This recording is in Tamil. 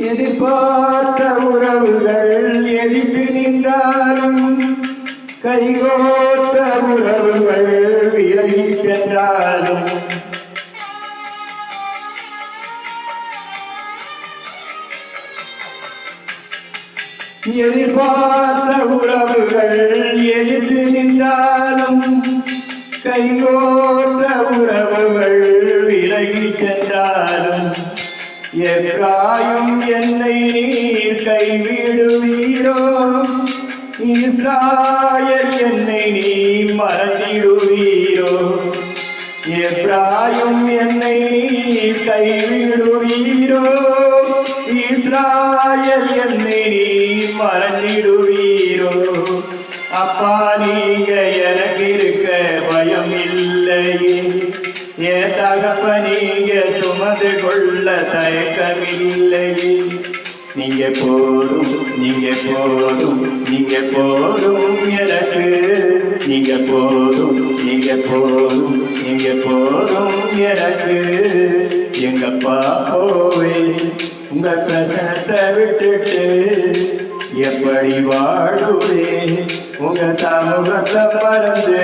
எதிர்பார்த்த உறவுகள் எதிர்த்து நின்றாலும் கைகோர்த்த உறவுகள் விலகி சென்றாலும் எதிர்பார்த்த உறவுகள் எதிர்த்து நின்றாலும் கைகோர்த்த உறவுகள் விலகி சென்றாலும் எப்ராயும் என்னை நீர் கைவிடுவீரோ இஸ்ராயேல் என்னை நீ மறந்திடுவீரோ எப்ராயும் என்னை நீர் கைவிடுவீரோ இஸ்ராயேல் என்னை நீ மறந்திடுவீரோ அப்பா நீங்க எனக்கு இருக்க பயம் இல்லையே என் தகப்ப நீங்க சுமந்து கொள்ள தயக்கமில்லையே நீங்க போதும் நீங்க போதும் நீங்க போதும் எனக்கு நீங்க போதும் நீங்க போதும் நீங்க போதும் எனக்கு எங்கப்பா போவே உங்க பிரசனத்தை விட்டுட்டு எப்படி வாழுவே உங்க சமூகத்தை மறந்து